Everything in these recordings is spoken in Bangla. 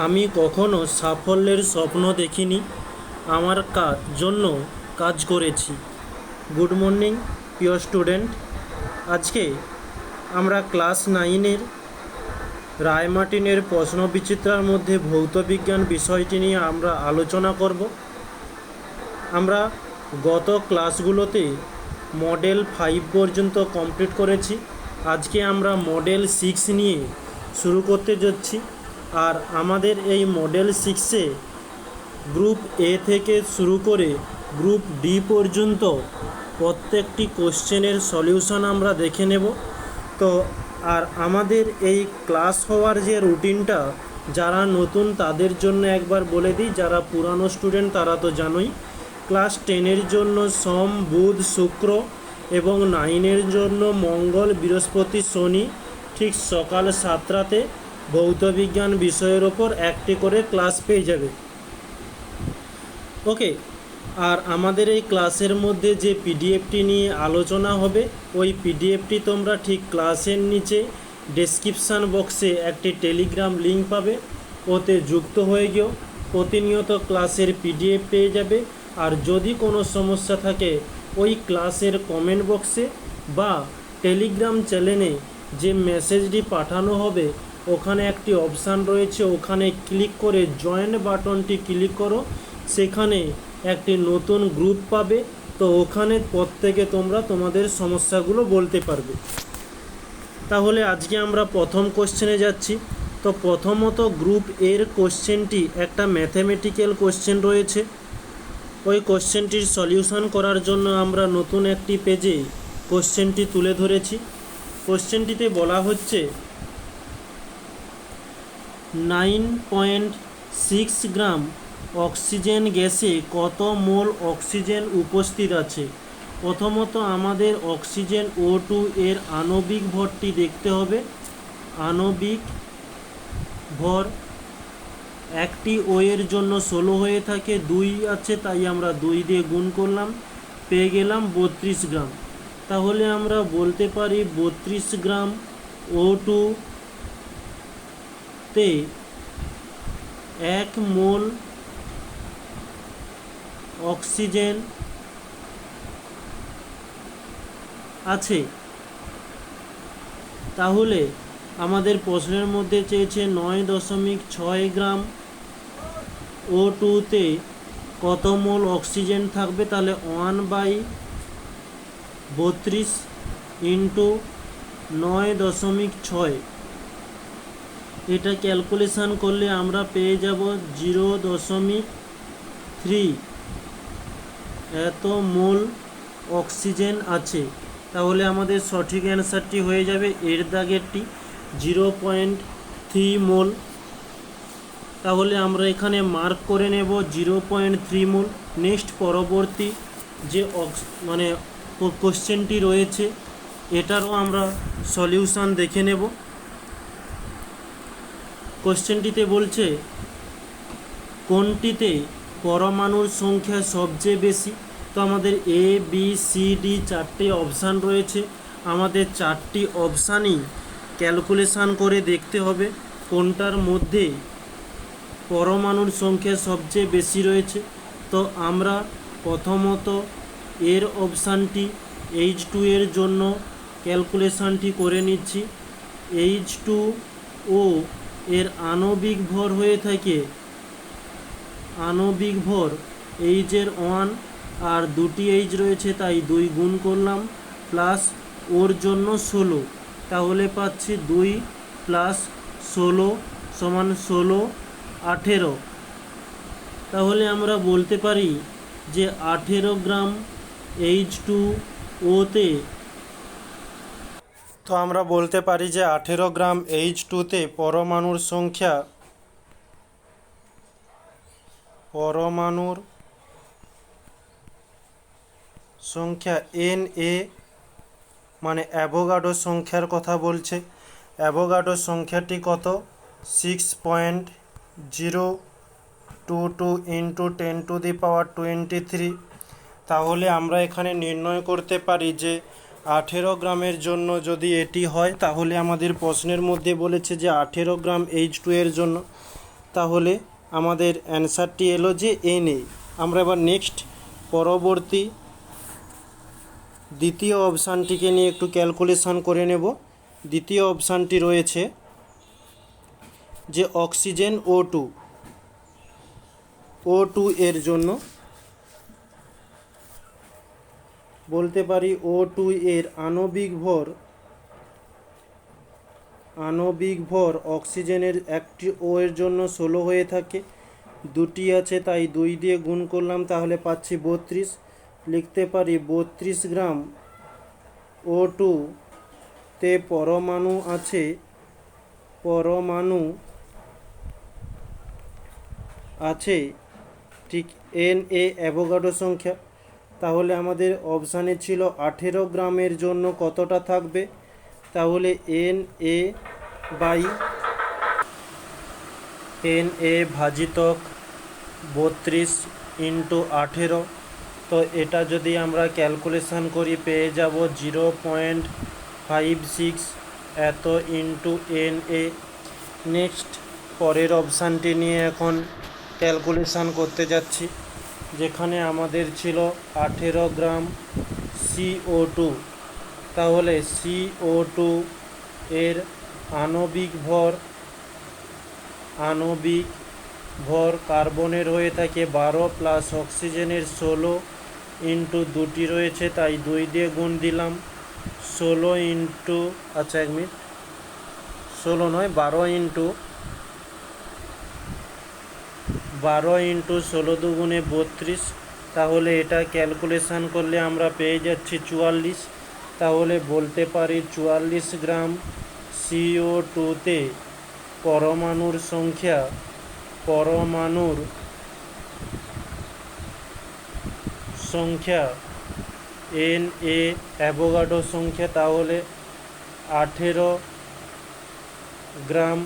আমি কখনো সাফল্যের স্বপ্ন দেখিনি, আমার জন্য কাজ করেছি। গুড মর্নিং প্রিয় স্টুডেন্ট। আজকে আমরা ক্লাস 9-এর রায়মার্টিনের প্রশ্নবিচিত্রার মধ্যে ভৌতবিজ্ঞান বিষয়টি নিয়ে আমরা আলোচনা করব। আমরা গত ক্লাসগুলোতে মডেল 5 পর্যন্ত কমপ্লিট করেছি। আজকে আমরা মডেল 6 নিয়ে শুরু করতে যাচ্ছি। আর আমাদের এই মডেল 6-এ গ্রুপ এ থেকে শুরু করে গ্রুপ ডি পর্যন্ত প্রত্যেকটি কোশ্চেনের সলিউশন আমরা দেখে নেব। তো আর আমাদের এই ক্লাস হওয়ার যে রুটিনটা, যারা নতুন তাদের জন্য একবার বলে দিই, যারা পুরানো স্টুডেন্ট তারা তো জানোই। ক্লাস 10-এর জন্য সোম, বুধ, শুক্র এবং 9-এর জন্য মঙ্গল, বৃহস্পতি, শনি ঠিক সকাল 7টাতে ভৌতবিজ্ঞান বিষয়ের ওপর একটি করে ক্লাস পেয়ে যাবে। ওকে। আর আমাদের এই ক্লাসের মধ্যে যে পিডিএফটি নিয়ে আলোচনা হবে, ওই পিডিএফটি তোমরা ঠিক ক্লাসের নিচে ডেসক্রিপশান বক্সে একটি টেলিগ্রাম লিঙ্ক পাবে, ওতে যুক্ত হয়ে গিয়েও প্রতিনিয়ত ক্লাসের পিডিএফ পেয়ে যাবে। আর যদি কোনো সমস্যা থাকে ওই ক্লাসের কমেন্ট বক্সে বা টেলিগ্রাম চ্যানেলে যে মেসেজটি পাঠানো হবে ওখানে একটি অপশান রয়েছে, ওখানে ক্লিক করে জয়েন বাটনটি ক্লিক করো, সেখানে একটি নতুন গ্রুপ পাবে। তো ওখানে প্রত্যেকে তোমরা তোমাদের সমস্যাগুলো বলতে পারবে। তাহলে আজকে আমরা প্রথম কোশ্চেনে যাচ্ছি। তো প্রথমত গ্রুপ এর কোশ্চেনটি একটা ম্যাথমেটিক্যাল কোশ্চেন রয়েছে। ওই কোশ্চেনটির সলিউশন করার জন্য আমরা নতুন একটি পেজে কোশ্চেনটি তুলে ধরেছি। কোশ্চেনটিতে বলা হচ্ছে 9.6 গ্রাম অক্সিজেন গ্যাসে কত মোল অক্সিজেন উপস্থিত আছে। প্রথমত আমাদের অক্সিজেন O2 এর আণবিক ভরটি দেখতে হবে। আণবিক ভর একটি ও এর জন্য 16 হয়ে থাকে, 2 আছে তাই আমরা 2 দিয়ে গুণ করলাম, পেয়ে গেলাম 32 গ্রাম। তাহলে আমরা বলতে পারি 32 গ্রাম O2 তে 1 মোল অক্সিজেন আছে। তাহলে আমাদের প্রশ্নের মধ্যে চেয়েছে 9.6 গ্রাম O2 তে কত মোল অক্সিজেন থাকবে। তাহলে 1/32 ইন্টু 9.6, এটা ক্যালকুলেশান করলে আমরা পেয়ে যাব 0.3 এত মোল অক্সিজেন আছে। তাহলে আমাদের সঠিক অ্যান্সারটি হয়ে যাবে এর দাগেরটি 0.3 মোল। তাহলে আমরা এখানে মার্ক করে নেব 0.3 মোল। নেক্সট পরবর্তী যে কোশ্চেনটি রয়েছে এটারও আমরা সলিউশন দেখে নেব। কোশ্চেনটিতে বলছে কোনটিতে পরমাণুর সংখ্যা সবচেয়ে বেশি। তো আমাদের A B C D 4টে option রয়েছে, আমাদের 4টি অপশানই ক্যালকুলেশান করে দেখতে হবে কোনটার মধ্যে পরমাণুর সংখ্যা সবচেয়ে বেশি রয়েছে। তো আমরা প্রথমত এর অপশানটি H2 এর জন্য ক্যালকুলেশানটি করে নিচ্ছি। H2O এর আণবিক ভর হয়ে থাকে, আণবিক ভর H এর 1 আর 2টি H রয়েছে তাই 2 গুণ করলাম, প্লাস ওর জন্য 16। তাহলে পাচ্ছি 2 + 16 = 16, 18। তাহলে আমরা বলতে পারি যে 18 গ্রাম H2O তে, তো আমরা বলতে পারি যে 18 গ্রাম H2 তে পরমাণুর সংখ্যা Na, মানে অ্যাভোগাড্রো সংখ্যার কথা বলছে। অ্যাভোগাড্রো সংখ্যাটি কত? 6.022 ইন্টু 10⁻23। তাহলে আমরা এখানে নির্ণয় করতে পারি যে 18 গ্রামের জন্য যদি এটি হয়, তাহলে আমাদের প্রশ্নের মধ্যে বলেছে যে 18 গ্রাম H2 এর জন্য তাহলে আমাদের অ্যান্সারটি এলো যে Na। আমরা এবার নেক্সট পরবর্তী দ্বিতীয় অপশানটিকে নিয়ে একটু ক্যালকুলেশন করে নেব। দ্বিতীয় অপশানটি রয়েছে যে অক্সিজেন O2 এর জন্য বলতে পারি O2 এর আণবিক ভর অক্সিজেনের একটি ও এর জন্য 16 হয়ে থাকে, দুটি আছে তাই 2 দিয়ে গুণ করলাম, তাহলে পাচ্ছি 32। লিখতে পারি 32 গ্রাম O2 তে পরমাণু আছে ঠিক Na অ্যাভোগাড্রো সংখ্যা। তাহলে আমাদের অপশানে ছিল 18 গ্রামের জন্য কতটা থাকবে, তাহলে Na ভাজিতক 32 ইন্টু 18। তো এটা যদি আমরা ক্যালকুলেশন করি পেয়ে যাব 0.56 এত ইন্টু Na। নেক্সট পরের অপশানটি নিয়ে এখন ক্যালকুলেশন করতে যাচ্ছি, যেখানে আমাদের ছিল 18 গ্রাম CO2। তাহলে CO2 এর আণবিক ভর কার্বনের হয়ে থাকে 12 প্লাস অক্সিজেনের 16 ইন্টু দুটি রয়েছে তাই 2 দিয়ে গুণ দিলাম, 16 ইন্টু 12 ইন্টু 16 দুগুণে 32। তাহলে এটা ক্যালকুলেশন করলে আমরা পেয়ে যাচ্ছি 44। তাহলে বলতে পারি 44 গ্রাম CO2তে পরমাণুর সংখ্যা Na অ্যাভোগাড্রো সংখ্যা। তাহলে 18 গ্রাম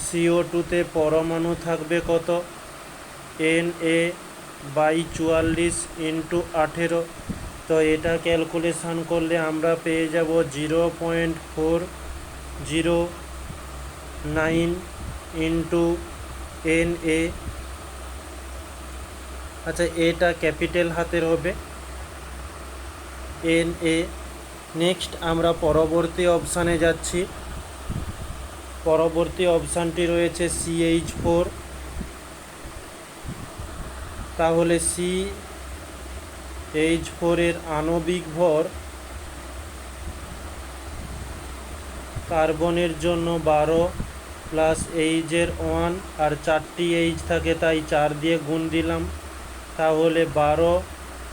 CO2তে পরমাণু থাকবে কত, Na/44 ইন্টু 18। তো এটা ক্যালকুলেশন করলে আমরা পেয়ে যাব 0.409 ইন্টু Na। এটা ক্যাপিটাল হাতের হবে Na। নেক্সট আমরা পরবর্তী অপশানে যাচ্ছি। পরবর্তী অপশানটি রয়েছে CH4। তাহলে CH4 এর আণবিক ভর কার্বনের জন্য 12 প্লাস এইচের 1 আর 4টি এইচ থাকে তাই 4 দিয়ে গুণ দিলাম, তাহলে 12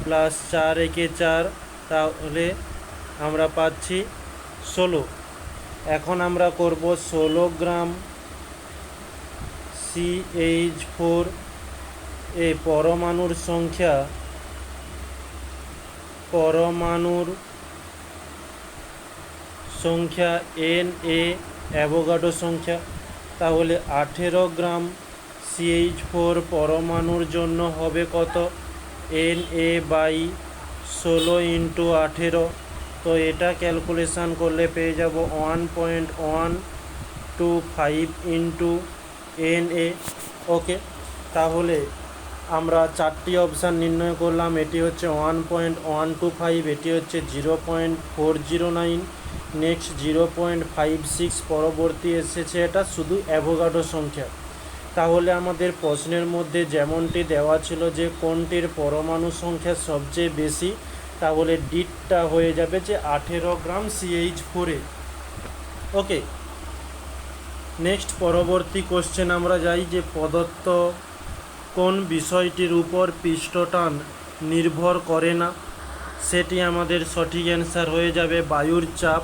প্লাস 4 একে 4, তাহলে আমরা পাচ্ছি 16। এখন আমরা করব 16 গ্রাম CH4 এ পরমাণুর সংখ্যা Na অ্যাভোগাড্রো সংখ্যা। তাহলে 18 গ্রাম CH4 পরমাণুর জন্য হবে কত, Na/16 ইন্টু 18। তো এটা ক্যালকুলেশন করলে পেয়ে যাব 1.125 ইন্টু Na। ওকে, তাহলে আমরা 4টি অপশান নির্ণয় করলাম। এটি হচ্ছে 1.125, এটি হচ্ছে 0.409, নেক্সট 0.56, পরবর্তী এসেছে এটা শুধু অ্যাভোগাড্রো সংখ্যা। তাহলে আমাদের প্রশ্নের মধ্যে যেমনটি দেওয়া ছিল যে কোনটির পরমাণু সংখ্যা সবচেয়ে বেশি, তাহলে ডিটটা হয়ে যাবে যে 18 গ্রাম CH4 এ। ওকে, নেক্সট পরবর্তী কোশ্চেন আমরা যাই যে প্রদত্ত কোন বিষয়টির উপর পৃষ্ঠটান নির্ভর করে না, সেটি আমাদের সঠিক অ্যান্সার হয়ে যাবে বায়ুর চাপ।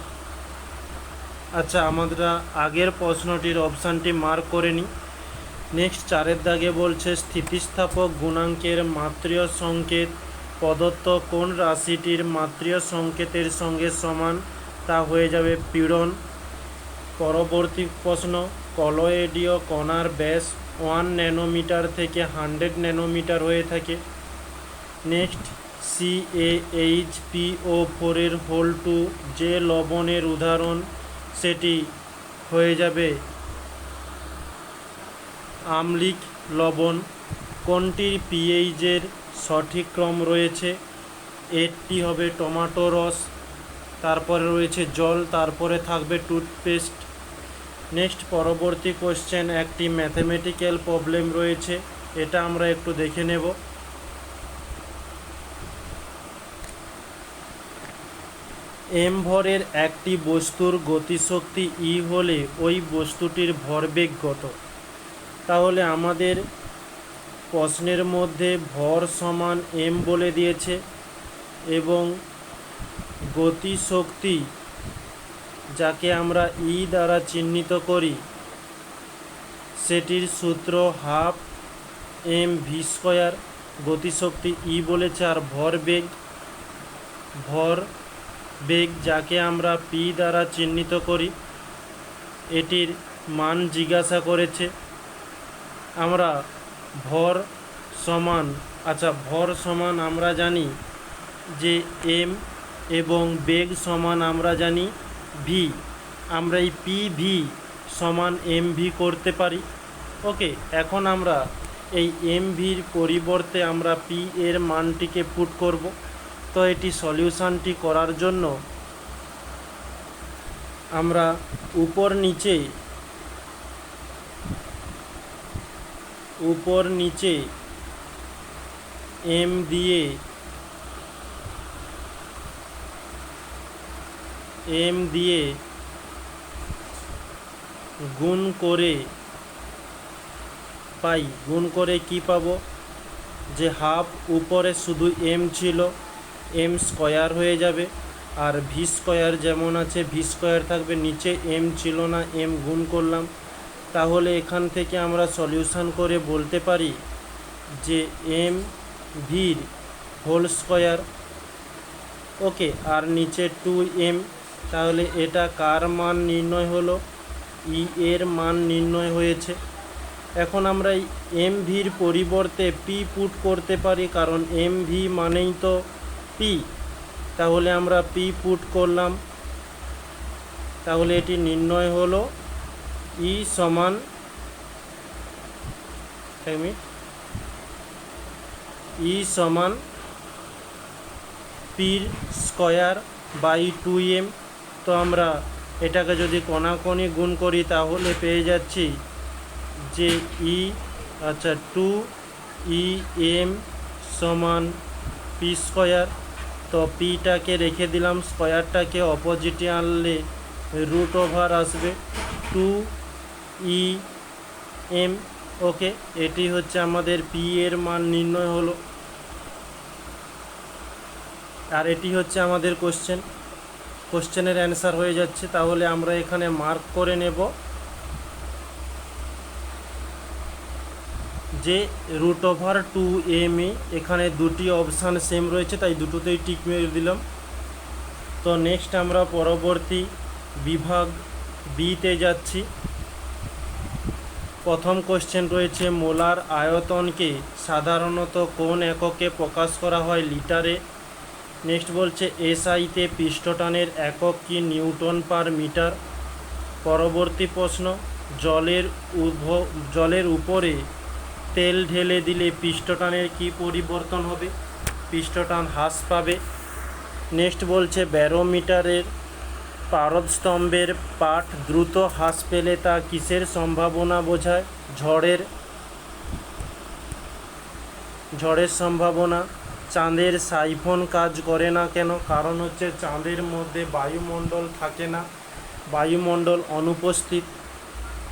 আমরা আগের প্রশ্নটির অপশানটি মার্ক করে নিই। নেক্সট 4-এর দাগে বলছে স্থিতিস্থাপক গুণাঙ্কের মাত্রীয় সংকেত প্রদত্ত কোন রাশিটির মাত্রীয় সংকেতের সঙ্গে সমান, তা হয়ে যাবে পীড়ন। পরবর্তী প্রশ্ন, কলয়েডীয় কণার ব্যাস 1 ন্যানোমিটার থেকে 100 ন্যানোমিটার হয়ে থাকে। নেক্সট CaHPO4 এর হোল2 যে লবণের উদাহরণ, সেটি হয়ে যাবে আম্লিক, লবণ কোনটির পিএইচের সঠিক ক্রম রয়েছে? এটি হবে টমেটো রস, তারপরে রয়েছে জল, তারপরে থাকবে টুথপেস্ট। নেক্সট পরবর্তী কোশ্চেন, একটি ম্যাথমেটিক্যাল প্রবলেম রয়েছে, এটা আমরা একটু দেখে নেব। এম ভরের একটি বস্তুর গতিশক্তি ই হলে ওই বস্তুটির ভরবেগ কত? তাহলে আমাদের প্রশ্নের মধ্যে ভর সমান এম বলে দিয়েছে এবং গতিশক্তি যাকে আমরা ই দ্বারা চিহ্নিত করি সেটির সূত্র হাফ এম ভি স্কয়ার। গতিশক্তি ই বলেছে, আর ভরবেগ যাকে আমরা পি দ্বারা চিহ্নিত করি এটির মান জিজ্ঞাসা করেছে। আমরা ভর সমান আমরা জানি যে এম এবং বেগ সমান আমরা জানি ভি। আমরা এই পি ভি সমান এম ভি করতে পারি। ওকে, এখন আমরা এই এম ভির পরিবর্তে আমরা পি এর মানটিকে পুট করব। তো এটি সলিউশনটি করার জন্য আমরা উপর নিচে এম দিয়ে গুণ করে কি পাবো? যে হাফ উপরে শুধু এম ছিল, এম স্কয়ার হয়ে যাবে, আর ভি স্কয়ার যেমন আছে ভি স্কয়ার থাকবে, নিচে এম ছিল না, এম গুণ করলাম। তাহলে এখান থেকে আমরা সলিউশন করে বলতে পারি যে এম ভির হোল স্কয়ার। ওকে, আর নিচে 2m। তাহলে এটা কার মান নির্ণয় হলো? ই এর মান নির্ণয় হয়েছে। এখন আমরা এই এম ভির পরিবর্তে পি পুট করতে পারি, কারণ এম ভি মানেই তো পি। তাহলে আমরা পি পুট করলাম, তাহলে এটি নির্ণয় হলো ই সমান পির স্কয়ার বাই 2m। তো আমরা এটাকে যদি কোণাকোণি গুণ করি তাহলে পেয়ে যাচ্ছি যে 2em সমান পি স্কয়ার। তো পিটাকে রেখে দিলাম, স্কয়ারটাকে অপোজিটে আনলে রুট ওভার আসবে 2em। ওকে, এটি হচ্ছে আমাদের পি এর মান নির্ণয় হলো, আর এটি হচ্ছে আমাদের কোশ্চেনের অ্যান্সার হয়ে যাচ্ছে। তাহলে আমরা এখানে মার্ক করে নেব যে রুট ওভার 2m। এখানে দুটি অপশান সেম রয়েছে, তাই দুটোতেই টিক মেরে দিলাম। তো নেক্সট আমরা পরবর্তী বিভাগ বিতে যাচ্ছি। প্রথম কোশ্চেন রয়েছে, মোলার আয়তনকে সাধারণত কোন এককে প্রকাশ করা হয়? লিটারে। নেক্সট বলছে এসআইতে পৃষ্ঠটানের একক কি? Newton per metre. পরবর্তী প্রশ্ন, জলের উপরে তেল ঢেলে দিলে পৃষ্ঠটানের কি পরিবর্তন হবে? পৃষ্ঠটান হ্রাস পাবে। নেক্সট বলছে ব্যারোমিটারের পারদস্তম্ভের পাঠ দ্রুত হ্রাস পেলে তা কিসের সম্ভাবনা বোঝায়? ঝড়ের সম্ভাবনা। চাঁদের সাইফন কাজ করে না কেন? কারণ হচ্ছে চাঁদের মধ্যে বায়ুমণ্ডল থাকে না, বায়ুমণ্ডল অনুপস্থিত।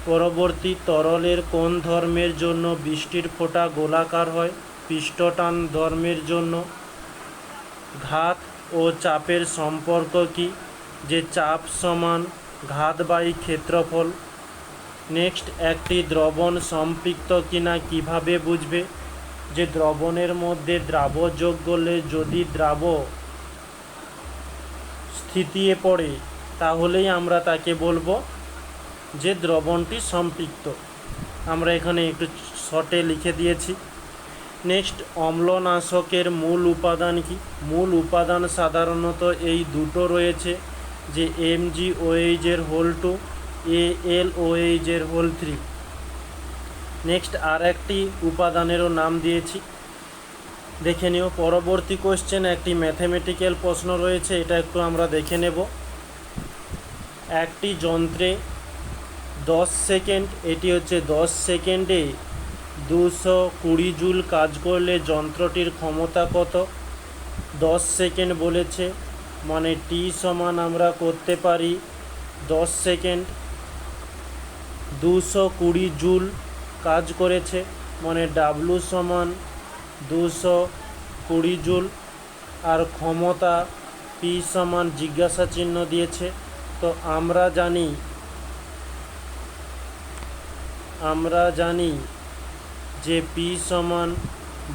পরবর্তী, তরলের কোন ধর্মের জন্য বৃষ্টির ফোঁটা গোলাকার হয়? পৃষ্ঠটান ধর্মের জন্য। ঘাত ও চাপের সম্পর্ক কি? যে চাপ সমান ঘাত বাই ক্ষেত্রফল। নেক্সট, একটি দ্রবণ সম্পৃক্ত কিনা কিভাবে বুঝবে? যে দ্রবণের মধ্যে দ্রাব যোগ করলে যদি দ্রাব স্থিতিয়ে পড়ে তাহলেই আমরা তাকে বলবো যে দ্রবণটি সম্পৃক্ত। আমরা এখানে একটু শর্টে লিখে দিয়েছি। নেক্সট, অম্লনাশকের মূল উপাদান কি? মূল উপাদান সাধারণত এই দুটো রয়েছে, যে MgOH এর হোল 2, AlOH এর হোল 3। নেক্সট আর একটি উপাদানেরও নাম দিয়েছি, দেখে নিও। পরবর্তী কোশ্চেন একটি ম্যাথমেটিক্যাল প্রশ্ন রয়েছে, এটা একটু আমরা দেখে নেব। একটি যন্ত্রে 10 সেকেন্ড, এটি হচ্ছে 10 সেকেন্ডে 220 জুল কাজ করলে যন্ত্রটির ক্ষমতা কত? 10 সেকেন্ড বলেছে, মানে টি সমান আমরা করতে পারি 10 সেকেন্ড 220 জুল কাজ করেছে, মানে ডাব্লু সমান 220 জুল। আর ক্ষমতা পি সমান জিজ্ঞাসা চিহ্ন দিয়েছে। তো আমরা জানি যে পি সমান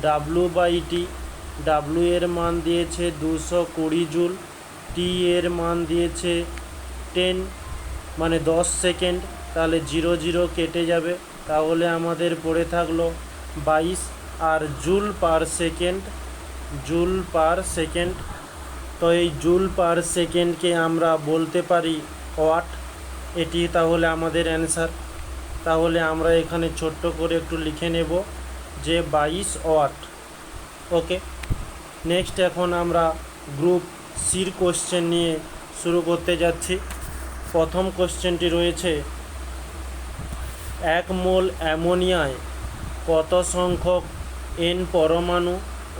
ডাব্লু বাই টি। ডাব্লু এর মান দিয়েছে 220 জুল, টি এর মান দিয়েছে 10, মানে 10 সেকেন্ড। তাহলে 0 0 কেটে যাবে, তাহলে আমাদের পড়ে থাকলো 22। আর জুল পার সেকেন্ড, তো এই জুল পার সেকেন্ডকে আমরা বলতে পারি ওয়াট। এটি তাহলে আমাদের অ্যান্সার। তাহলে আমরা এখানে ছোট্ট করে একটু লিখে নেব যে 22 ওয়াট। ওকে, নেক্সট এখন আমরা গ্রুপ সির কোশ্চেন নিয়ে শুরু করতে যাচ্ছি। প্রথম কোশ্চেনটি রয়েছে, 1 মোল অ্যামোনিয়ায় কত সংখ্যক এন পরমাণু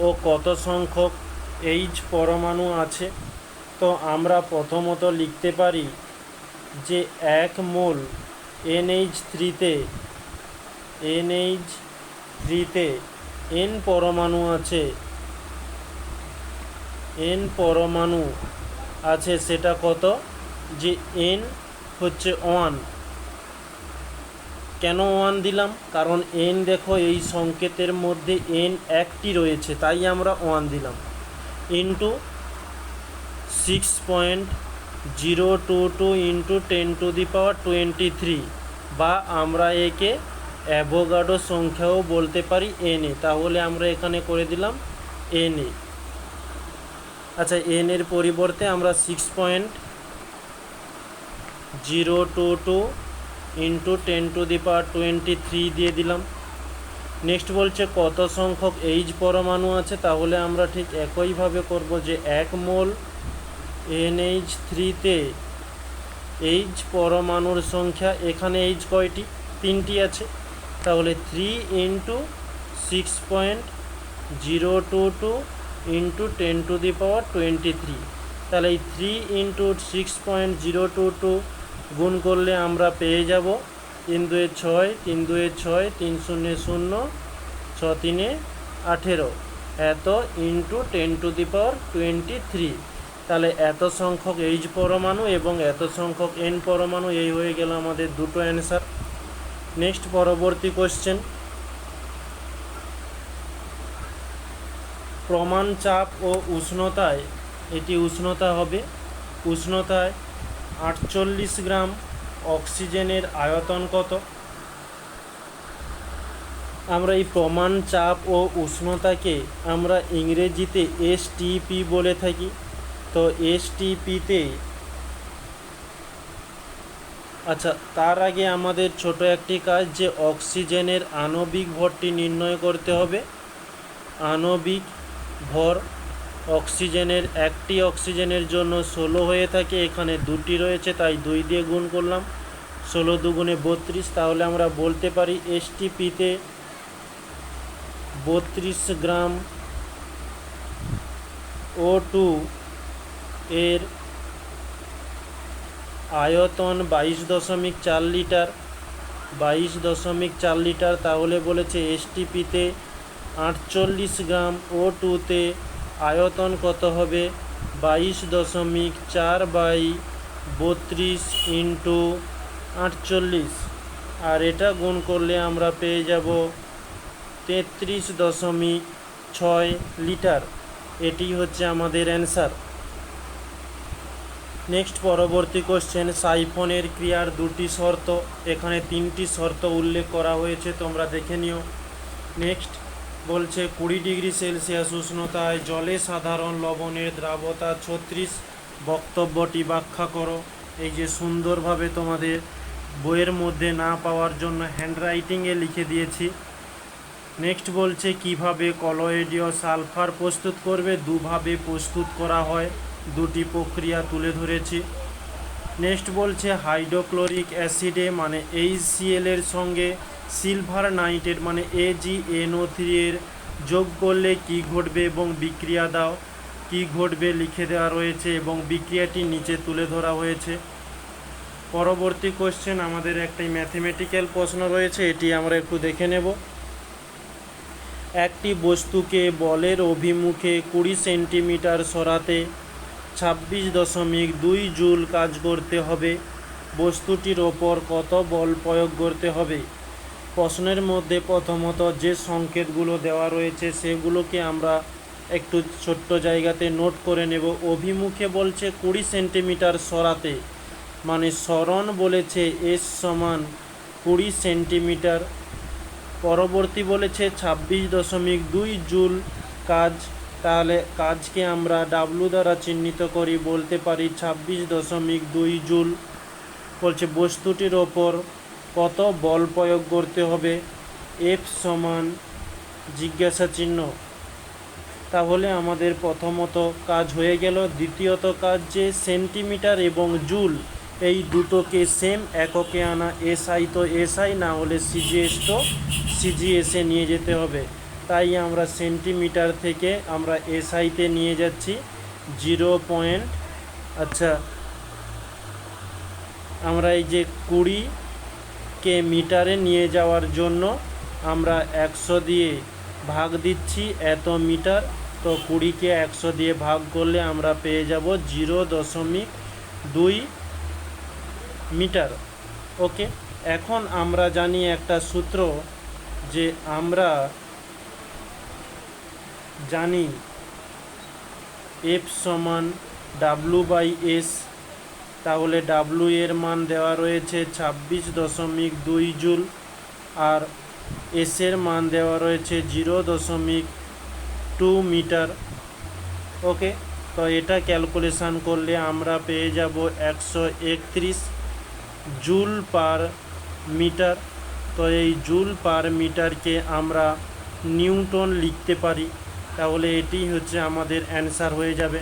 ও কত সংখ্যক এইচ পরমাণু আছে? তো আমরা প্রথমত লিখতে পারি যে 1 মোল NH3-তে এন পরমাণু আছে, সেটা কত? যে এন হচ্ছে 1। কেন 1 দিলাম? কারণ এন দেখো এই সংকেতের মধ্যে এন একটি রয়েছে, তাই আমরা 1 দিলাম। ইন্টু 6.022 ইন্টু 10⁻23, বা আমরা একে অ্যাভোগাড্রো সংখ্যাও বলতে পারি এনে। তাহলে আমরা এখানে করে দিলাম এনএ। আচ্ছা, এন এর পরিবর্তে আমরা 6.022 ইন্টু 10⁻23 দিয়ে দিলাম। নেক্সট বলছে কত সংখ্যক এইচ পরমাণু আছে? তাহলে আমরা ঠিক একইভাবে করব যে 1 মোল NH3-তে এইচ পরমাণুর সংখ্যা, এখানে এইচ কয়টি? 3টি আছে। তাহলে 3 ইন্টু 6.022 ইন্টু 10⁻23। তাহলে এই 3 ইন্টু 6.022 গুণ করলে আমরা পেয়ে যাব 3 2 6, 3 2 6, 3 0 0, 6 3 18, এত ইন্টু 10⁻23। তাহলে এত সংখ্যক এইচ পরমাণু এবং এত সংখ্যক এন পরমাণু, এই হয়ে গেল আমাদের দুটো অ্যান্সার। নেক্সট পরবর্তী কোশ্চেন, প্রমাণ চাপ ও উষ্ণতায়, এটি উষ্ণতা হবে, উষ্ণতায় 48 গ্রাম অক্সিজেনের আয়তন কত? আমরা এই প্রমাণ চাপ ও উষ্ণতাকে আমরা ইংরেজিতে এসটিপি বলে থাকি। তো এসটিপিতে, আচ্ছা তার আগে আমাদের ছোট একটি কাজ, যে অক্সিজেনের আণবিক ভরটি নির্ণয় করতে হবে। আণবিক ভর অক্সিজেনের, একটি অক্সিজেনের জন্য 16 হয়ে থাকে, এখানে 2টি রয়েছে তাই 2 দিয়ে গুণ করলাম, 16 2 32। তাহলে আমরা বলতে পারি এসটিপিতে 32 গ্রাম O2 এর আয়তন 22.4 লিটার, 22.4 লিটার। তাহলে বলেছে এসটিপিতে 48 গ্রাম O2-তে আয়তন কত হবে? 22.4 বাই 32 ইন্টু 48, আর এটা গুণ করলে আমরা পেয়ে যাব 33.6 লিটার। এটি হচ্ছে আমাদের অ্যান্সার। নেক্সট পরবর্তী কোশ্চেন, সাইফনের ক্রিয়ার 2টি শর্ত, এখানে 3টি শর্ত উল্লেখ করা হয়েছে, তোমরা দেখে নিও। নেক্সট বলছে 20 ডিগ্রি সেলসিয়াস উষ্ণতায় জলে সাধারণ লবণের দ্রাবতা 36, বক্তব্যটি ব্যাখ্যা করো। এই যে সুন্দরভাবে তোমাদের বইয়ের মধ্যে না পাওয়ার জন্য হ্যান্ডরাইটিংয়ে লিখে দিয়েছি। নেক্সট বলছে কিভাবে কলয়েডীয় সালফার প্রস্তুত করবে, দুভাবে প্রস্তুত করা হয়, দুটি প্রক্রিয়া তুলে ধরেছি। নেক্সট বলছে হাইড্রোক্লোরিক অ্যাসিডে মানে HCl এর সঙ্গে সিলভার নাইট্রেট মানে AgNO3 এর যোগ করলে কি ঘটবে এবং বিক্রিয়া দাও কি ঘটবে লিখে দেওয়া রয়েছে এবং বিক্রিয়াটি নিচে তুলে ধরা হয়েছে। পরবর্তী কোশ্চেন আমাদের একটি ম্যাথমেটিক্যাল প্রশ্ন রয়েছে, এটি আমরা একটু দেখে নেব। একটি বস্তুকে বলের অভিমুখে 20 সেন্টিমিটার সরাতে 26.2 জুল কাজ করতে হবে, বস্তুটির ওপর কত বল প্রয়োগ করতে হবে? প্রশ্নের মধ্যে প্রথমত যে সংকেতগুলো দেওয়া রয়েছে সেগুলোকে আমরা একটু ছোট্ট জায়গাতে নোট করে নেব। অভিমুখে বলছে 20 সেন্টিমিটার সরাতে, মানে সরণ বলেছে S সমান 20 সেন্টিমিটার। পরবর্তী বলেছে 26.2 জুল কাজ, তাহলে কাজকে আমরা W দ্বারা চিহ্নিত করি, বলতে পারি 26.2 জুল। বলছে বস্তুটির ওপর কত বল প্রয়োগ করতে হবে, F সমান জিজ্ঞাসা চিহ্ন। তাহলে আমাদের প্রথমত কাজ হয়ে গেল। দ্বিতীয়ত কাজ যে সেন্টিমিটার এবং জুল এই দুটোকে সেম এককে আনা, SI তো SI, না হলে CGS তো CGS-এ নিয়ে যেতে হবে। তাই আমরা সেন্টিমিটার থেকে আমরা SI-তে নিয়ে যাচ্ছি 0. আচ্ছা, আমরা এই যে 20-কে মিটারে নিয়ে যাওয়ার জন্য আমরা 100 দিয়ে ভাগ দিচ্ছি, এত মিটার, তো 20-কে 100 দিয়ে ভাগ করলে আমরা পেয়ে যাব 0.2 মিটার। ওকে, এখন আমরা জানি একটা সূত্র, যে আমরা জানি F সমান W/S। তাহলে W এর মান দেওয়া রয়েছে 26.2 জুল আর S এর মান দেওয়া রয়েছে 0.2 মিটার। ওকে, তো এটা ক্যালকুলেশান করলে আমরা পেয়ে যাব 131 জুল পার মিটার। তো এই জুল পার মিটারকে আমরা নিউটন লিখতে পারি, তাহলে এটি হচ্ছে আমাদের অ্যান্সার হয়ে যাবে।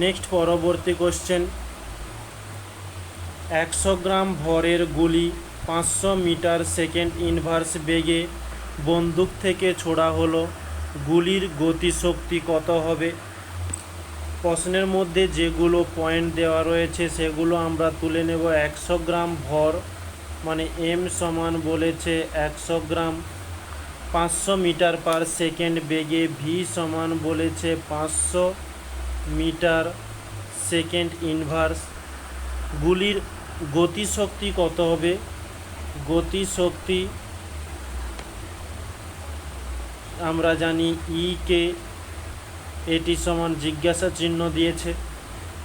নেক্সট পরবর্তী কোশ্চেন, 100 গ্রাম ভরের গুলি 500 মিটার সেকেন্ড ইনভার্স বেগে বন্দুক থেকে ছোড়া হলো, গুলির গতিশক্তি কত হবে? প্রশ্নের মধ্যে যেগুলো পয়েন্ট দেওয়া রয়েছে সেগুলো আমরা তুলে নেব। 100 গ্রাম ভর মানে M সমান বলেছে 100 গ্রাম, 500 মিটার পার সেকেন্ড বেগে V সমান বলেছে 500 মিটার সেকেন্ড ইনভার্স। গুলির গতিশক্তি কত হবে? গতিশক্তি আমরা জানি E-কে, এটি সমান জিজ্ঞাসা চিহ্ন দিয়েছে,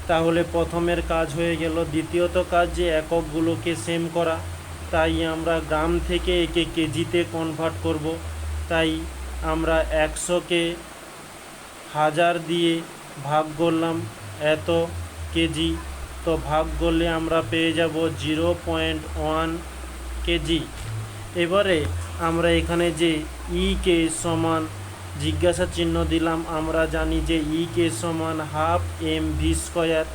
তাহলে প্রথমের কাজ হয়ে গেল। দ্বিতীয়ত কাজ যে এককগুলোকে সেম করা, তাই আমরা গ্রাম থেকে একে কেজিতে কনভার্ট করব। তাই আমরা 100-কে 1000 দিয়ে ভাগ করলাম, এত কেজি, তো ভাগ করলে আমরা পেয়ে যাব 0.1 কেজি। এবারে আমরা এখানে যে E-কে সমান জিজ্ঞাসা চিহ্ন দিলাম, আমরা জানি যে E-কে সমান 1/2 mv²।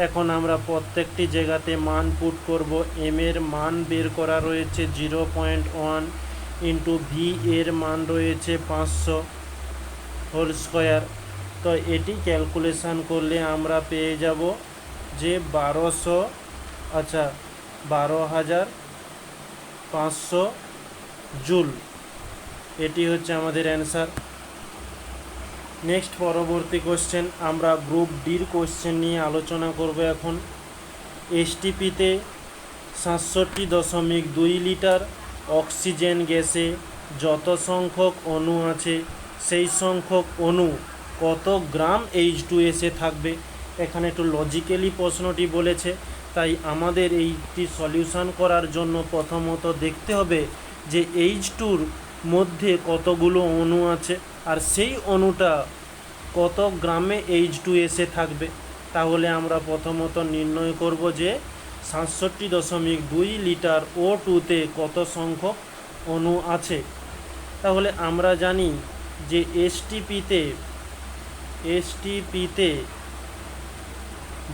এখন আমরা প্রত্যেকটি জায়গাতে মান পুট করব। M এর মান বের করা রয়েছে 0.1 ইন্টু V এর মান রয়েছে 500 হোল স্কোয়ার। তো এটি ক্যালকুলেশান করলে আমরা পেয়ে যাব যে 12,500 জুল। এটি হচ্ছে আমাদের অ্যান্সার। নেক্সট পরবর্তী কোশ্চেন, আমরা গ্রুপ ডির কোশ্চেন নিয়ে আলোচনা করব এখন। STP-তে 67.2 লিটার অক্সিজেন গ্যাসে যত সংখ্যক অণু আছে সেই সংখ্যক অণু কত গ্রাম H2S-এ থাকবে? এখানে একটু লজিক্যালি প্রশ্নটি বলেছে, তাই আমাদের এইটি সলিউশন করার জন্য প্রথমত দেখতে হবে যে H2-র মধ্যে কতগুলো অণু আছে আর সেই অণুটা কত গ্রামে H2S-এ থাকবে। তাহলে আমরা প্রথমত নির্ণয় করব যে 67.2 লিটার O2-তে কত সংখ্যক অণু আছে? তাহলে আমরা জানি যে এসটিপিতে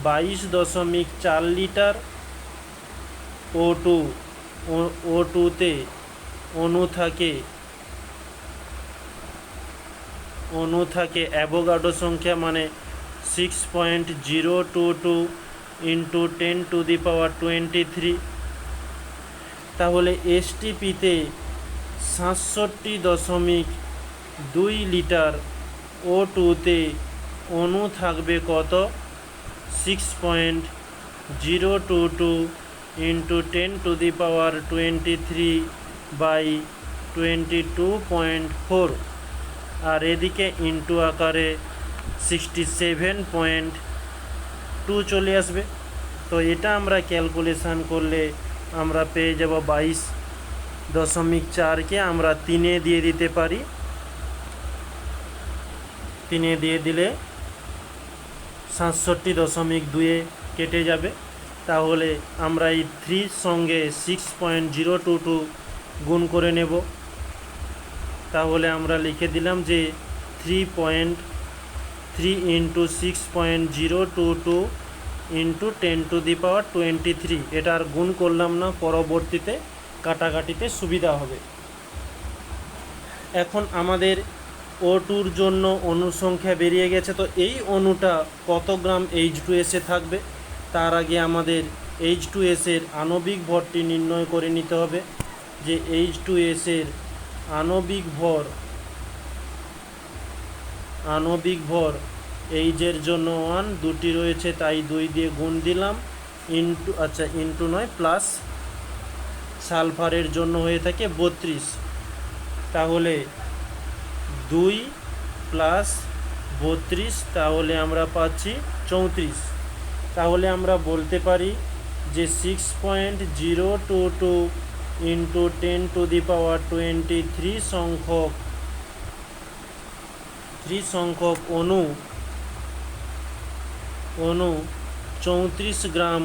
22.4 লিটার O2তে অণু থাকে অ্যাভোগাড্রো সংখ্যা মানে 6.022 ইন্টু 10⁻23। তাহলে এসটিপিতে 67.2 লিটার O2-তে অণু থাকবে কত? 6.022 ইন্টু 10⁻23/22.4, আর এদিকে ইন্টু আকারে 67.2 চলে আসবে। তো এটা আমরা ক্যালকুলেশান করলে আমরা পেয়ে যাব 22.4কে আমরা 3-এ দিয়ে দিতে পারি। 3-এ দিয়ে দিলে 67.2-এ কেটে যাবে। তাহলে আমরা এই 3 সঙ্গে 6.022 গুণ করে নেব। তাহলে আমরা লিখে দিলাম যে 3.3 ইন্টু 6.022 ইন্টু 10⁻23। এটা আর গুণ করলাম না, পরবর্তীতে কাটাকাটিতে সুবিধা হবে। এখন আমাদের O2-র জন্য অণু সংখ্যা বেরিয়ে গেছে। তো এই অণুটা কত গ্রাম H2S-এ থাকবে? তার আগে আমাদের H2S-এর আণবিক ভরটি নির্ণয় করে নিতে হবে। যে H2S-এর আণবিক ভর এইচের জন্য 1, 2টি রয়েছে তাই 2 দিয়ে গুণ দিলাম, ইন্টু নয় প্লাস সালফারের জন্য হয়ে থাকে 32। তাহলে 2 প্লাস 32, তাহলে আমরা পাচ্ছি 34। তাহলে আমরা বলতে পারি যে 6.022 ইন্টু 10⁻23 সংখ্যক অণু 34 গ্রাম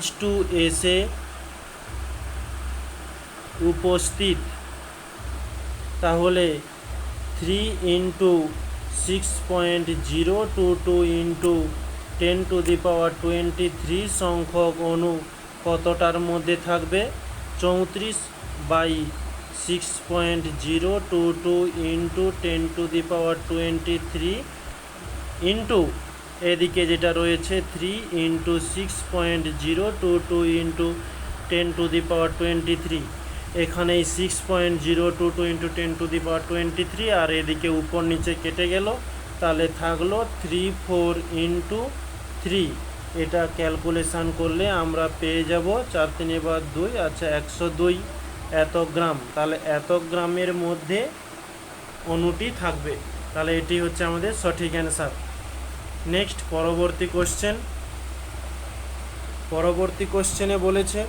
H2S-এ উপস্থিত। তাহলে 3 ইন্টু 6.022 ইন্টু 10⁻23 সংখ্যক অণু কতটার মধ্যে থাকবে? 34/6.022 ইন্টু 10⁻23 ইন্টু এদিকে যেটা রয়েছে 3 ইন্টু 6.022 ইন্টু 10⁻23। এখানে 6.022 ইন্টু 10⁻23 আর এদিকে উপর নিচে কেটে গেল, তাহলে থাকলো 34 ইন্টু 3। এটা ক্যালকুলেশান করলে আমরা পেয়ে যাব 4 3 2, আচ্ছা 102 এত গ্রাম। তাহলে এত গ্রামের মধ্যে অণুটি থাকবে। তাহলে এটি হচ্ছে আমাদের সঠিক অ্যান্সার। নেক্সট পরবর্তী কোশ্চেনে বলেছে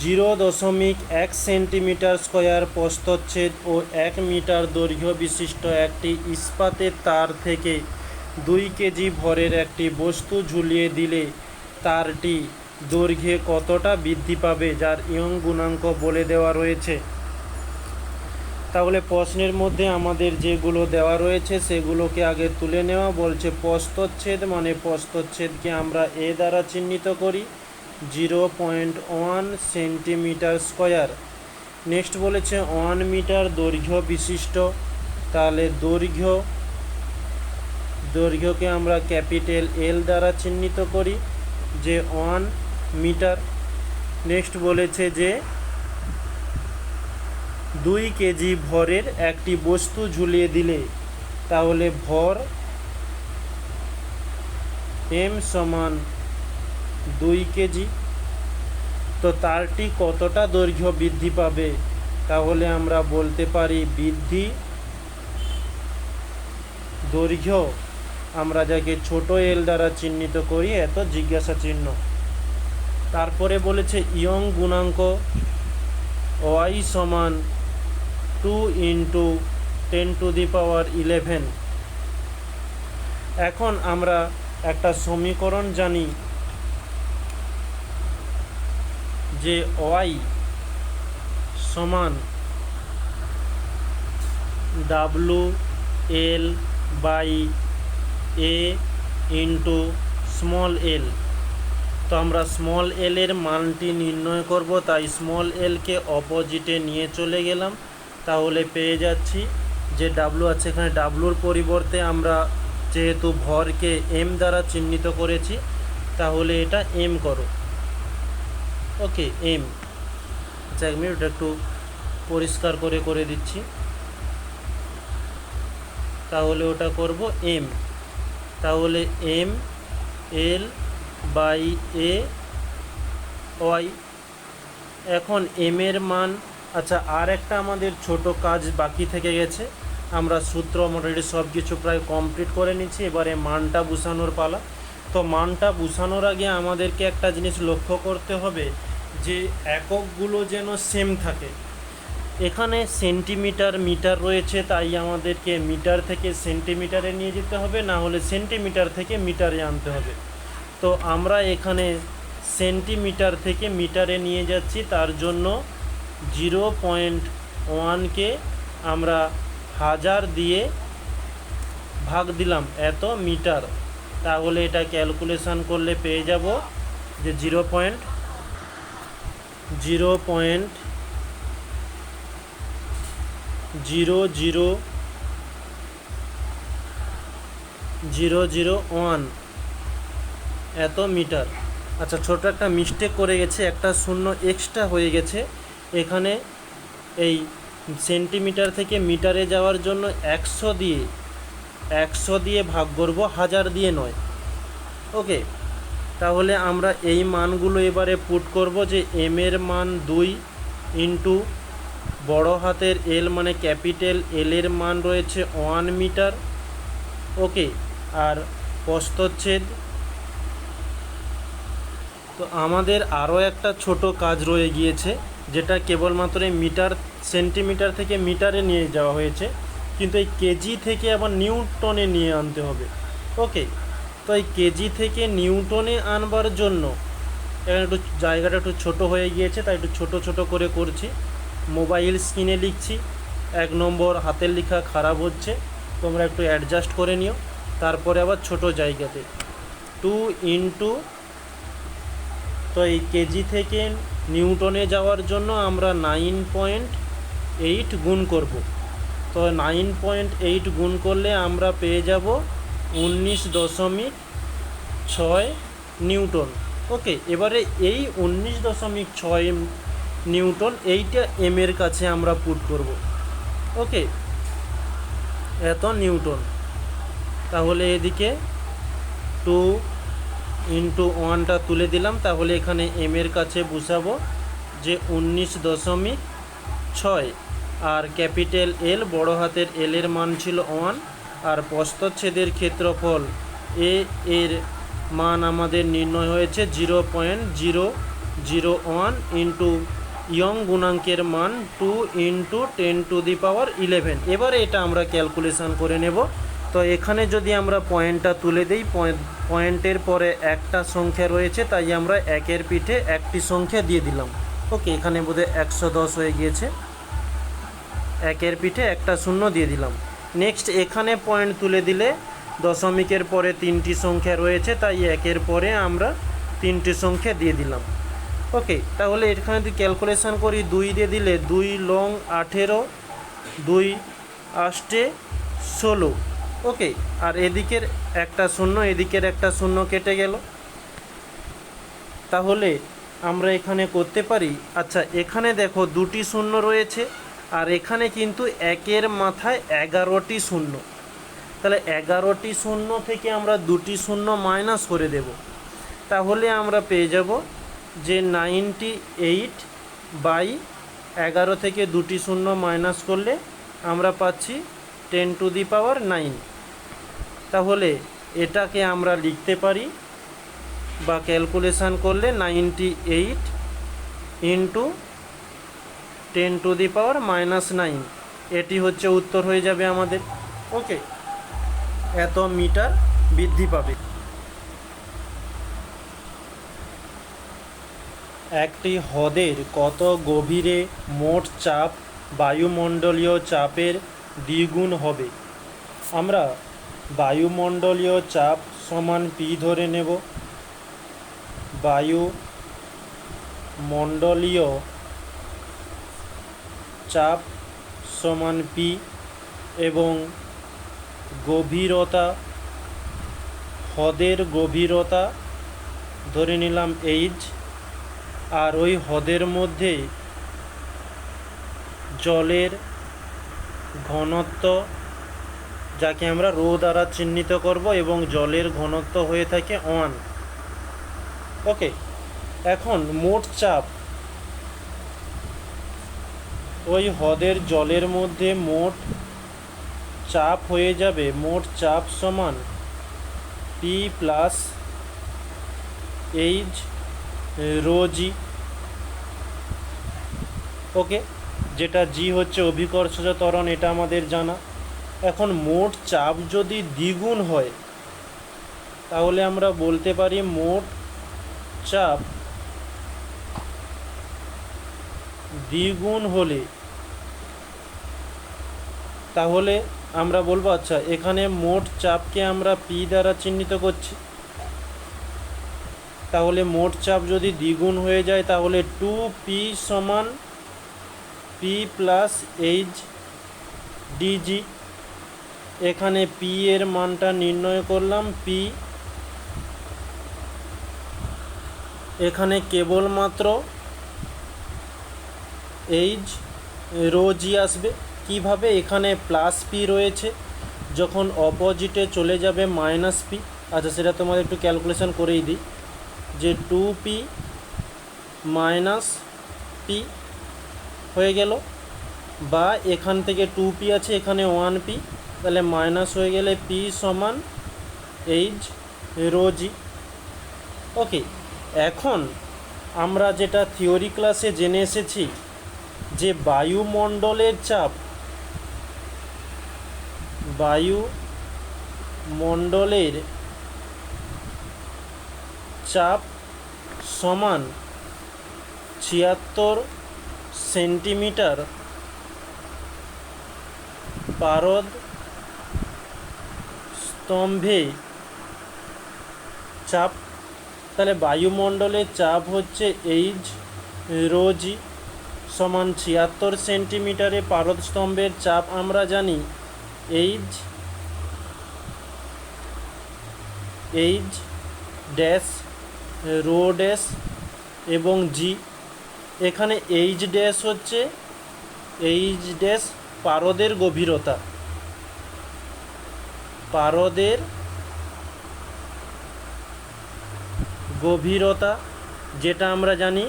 0.1 সেন্টিমিটার স্কয়ার প্রস্থচ্ছেদ ও 1 মিটার দৈর্ঘ্য বিশিষ্ট একটি ইস্পাতের তার থেকে 2 কেজি ভরের একটি বস্তু ঝুলিয়ে দিলে তারটি দৈর্ঘ্যে কতটা বৃদ্ধি পাবে, যার ইয়ং গুণাঙ্ক বলে দেওয়া রয়েছে। তাহলে প্রশ্নের মধ্যে আমাদের যেগুলো দেওয়া রয়েছে সেগুলোকে আগে তুলে নেওয়া। বলছে প্রস্থচ্ছেদ, মানে প্রস্থচ্ছেদকে আমরা এ দ্বারা চিহ্নিত করি 0.1 সেন্টিমিটার স্কয়ার। নেক্সট বলেছে 1 মিটার দৈর্ঘ্য বিশিষ্ট, তাহলে দৈর্ঘ্যকে আমরা ক্যাপিটাল এল দ্বারা চিহ্নিত করি যে 1 মিটার। নেক্সট বলেছে যে 2 কেজি ভরের একটি বস্তু ঝুলিয়ে দিলে, তাহলে ভর m সমান 2 কেজি। তো তারটি কতটা দৈর্ঘ্য বৃদ্ধি পাবে? তাহলে আমরা বলতে পারি দৈর্ঘ্য আমরা যাকে ছোট এল দ্বারা চিহ্নিত করি এত জিজ্ঞাসা চিহ্ন। তারপরে বলেছে ইয়ং গুণাঙ্ক y সমান 2 ইন্টু 10⁻11। এখন আমরা একটা সমীকরণ জানি যে ওয়াই সমান W L by A into small L. তো আমরা স্মল এল এর মানটি নির্ণয় করব, তাই স্মল এলকে অপোজিটে নিয়ে চলে গেলাম। তাহলে পেয়ে যাচ্ছি যে ডাব্লু আছে, এখানে ডাব্লুর পরিবর্তে আমরা যেহেতু ভরকে এম দ্বারা চিহ্নিত করেছি, তাহলে এটা এম করো। ওকে, এম। আচ্ছা, এক মিনিট একটু পরিষ্কার করে দিচ্ছি। তাহলে ওটা করব এম। তাহলে M L by A Y. এখন এম এর মান, আচ্ছা আর একটা আমাদের ছোট কাজ বাকি থেকে গেছে। আমরা সূত্র মোটামুটি সব কিছু প্রায় কমপ্লিট করে নিচ্ছি, এবারে মানটা বসানোর পালা। তো মানটা বসানোর আগে আমাদেরকে একটা জিনিস লক্ষ্য করতে হবে যে এককগুলো যেন সেম থাকে। এখানে সেন্টিমিটার মিটার রয়েছে, তাই আমাদেরকে মিটার থেকে সেন্টিমিটারে নিয়ে যেতে হবে, না হলে সেন্টিমিটার থেকে মিটারে আনতে হবে। তো আমরা এখানে সেন্টিমিটার থেকে মিটারে নিয়ে যাচ্ছি, তার জন্য 0.1কে আমরা 1000 দিয়ে ভাগ দিলাম এত মিটার। তাহলে এটা ক্যালকুলেশন করলে পেয়ে যাব যে 0.0000001 এত মিটার। আচ্ছা, ছোট একটা মিস্টেক করে গেছে, একটা শূন্য এক্সট্রা হয়ে গেছে এখানে। এই সেন্টিমিটার থেকে মিটারে যাওয়ার জন্য 100 দিয়ে ভাগ করব, 1000 দিয়ে নয়। ওকে, তাহলে আমরা এই মানগুলো এবারে পুট করব যে এম এর মান 2 ইন্টু বড় হাতের এল মানে ক্যাপিটাল এল এর মান রয়েছে 1 মিটার। ওকে, আর প্রস্থচ্ছেদ। তো আমাদের আরও একটা ছোট কাজ রয়ে গিয়েছে, যেটা কেবলমাত্র এই মিটার সেন্টিমিটার থেকে মিটারে নিয়ে যাওয়া হয়েছে, কিন্তু এই কেজি থেকে আবার নিউটনে নিয়ে আনতে হবে। ওকে, তো এই কেজি থেকে নিউটনে আনবার জন্য এখানে একটু জায়গাটা একটু ছোট হয়ে গিয়েছে, তাই একটু ছোট করে করছি। মোবাইল স্ক্রিনে লিখছি, 1 নম্বর হাতের লেখা খারাপ হচ্ছে, তোমরা একটু অ্যাডজাস্ট করে নিও। তারপরে আবার ছোট জায়গাতে 2 ইন্টু, তো এই কেজি থেকে নিউটনে যাওয়ার জন্য আমরা 9.8 গুণ করব। তো 9.8 গুণ করলে আমরা পেয়ে যাব 19.6 নিউটন। ওকে, এবারে এই 19.6 নিউটন এইটা এম এর কাছে আমরা পুট করব। ওকে, এত নিউটন। তাহলে এদিকে 2 ইন্টু 1টা তুলে দিলাম, তাহলে এখানে এম এর কাছে বসাবো যে 19.6, আর ক্যাপিটাল এল বড় হাতের এল এর মান ছিল 1, আর প্রস্থচ্ছেদের ক্ষেত্রফল এ এর মান আমাদের নির্ণয় হয়েছে 0.001 ইন্টু ইয়ং গুণাঙ্কের মান 2 ইন্টু 10⁻11। এবারে এটা আমরা ক্যালকুলেশন করে নেব। তো এখানে যদি আমরা পয়েন্টটা তুলে দিই, পয়েন্টের পরে একটা সংখ্যা রয়েছে, তাই আমরা একের পিঠে একটি সংখ্যা দিয়ে দিলাম। ওকে, এখানে বোধহয় 110 হয়ে গিয়েছে, একের পিঠে একটা শূন্য দিয়ে দিলাম। নেক্সট এখানে পয়েন্ট তুলে দিলে দশমিকের পরে 3টি সংখ্যা রয়েছে, তাই একের পরে আমরা 3টি সংখ্যা দিয়ে দিলাম। ওকে, তাহলে এখানে যদি ক্যালকুলেশন করি, 2 দিয়ে দিলে 2 লং 18, 2 আষ্টে 16। ওকে, আর এদিকের একটা শূন্য, এদিকের একটা শূন্য কেটে গেল। তাহলে আমরা এখানে করতে পারি, আচ্ছা এখানে দেখো 2টি শূন্য রয়েছে, আর এখানে কিন্তু একের মাথায় 11টি শূন্য। তাহলে 11টি শূন্য থেকে আমরা 2টি শূন্য মাইনাস করে দেব। তাহলে আমরা পেয়ে যাব যে 98/11 থেকে 2টি শূন্য মাইনাস করলে আমরা পাচ্ছি 10⁹। তাহলে এটাকে আমরা লিখতে পারি বা ক্যালকুলেশন করলে 98 ইন্টু 10⁻⁻৯, এটি হচ্ছে উত্তর হয়ে যাবে আমাদের। ওকে, এত মিটার বৃদ্ধি পাবে। একটি হ্রদের কত গভীরে মোট চাপ বায়ুমণ্ডলীয় চাপের দ্বিগুণ হবে? আমরা বায়ুমণ্ডলীয় চাপ সমান পি ধরে নেব। বায়ুমণ্ডলীয় চাপ সমান পি এবং গভীরতা, হ্রদের গভীরতা ধরে নিলাম এইচ, আর ওই হ্রদের মধ্যে জলের ঘনত্ব, যাকে আমরা রো দ্বারা চিহ্নিত করব, এবং জলের ঘনত্ব হয়ে থাকে 1। ওকে, এখন মোট চাপ, ওই হ্রদের জলের মধ্যে মোট চাপ হয়ে যাবে, মোট চাপ সমান পি প্লাস এইচ রো জি। ওকে, যেটা জি হচ্ছে অভিকর্ষজ ত্বরণ, এটা আমাদের জানা। এখন মোট চাপ যদি দ্বিগুণ হয় তাহলে আমরা বলতে পারি মোট চাপ দ্বিগুণ হলে, তাহলে আমরা বলবো আচ্ছা এখানে মোট চাপকে আমরা পি দ্বারা চিহ্নিত করছি, তাহলে মোট চাপ যদি দ্বিগুণ হয়ে যায় তাহলে 2p সমান পি প্লাস এইচ ডিজি। এখানে পি এর মানটা নির্ণয় করলাম, পি এখানে কেবলমাত্র এইচ রো জি আসবে। কিভাবে? এখানে প্লাস পি রয়েছে, যখন অপোজিটে চলে যাবে মাইনাস পি। আচ্ছা, সেটা তোমাদের একটু ক্যালকুলেশন করেই দিই, যে 2p মাইনাস পি হয়ে গেল, বা এখান থেকে 2p আছে, এখানে 1p, তাহলে মাইনাস হয়ে গেলে p সমান এইচ রো জি। ওকে, এখন আমরা যেটা থিওরি ক্লাসে জেনে এসেছি যে বায়ুমণ্ডলের চাপ, বায়ুমণ্ডলের চাপ সমান 76 সেন্টিমিটার পারদ স্তম্ভে চাপ। তাহলে বায়ুমণ্ডলের চাপ হচ্ছে এইচ রো জি সমান 76 সেন্টিমিটারে পারদ স্তম্ভের চাপ আমরা জানি এইচ ড্যাশ রো ড্যাশ এবং জি। এখানে এইচ ড্যাশ হচ্ছে এইচ ড্যাশ পারদের গভীরতা, পারদের গভীরতা যেটা আমরা জানি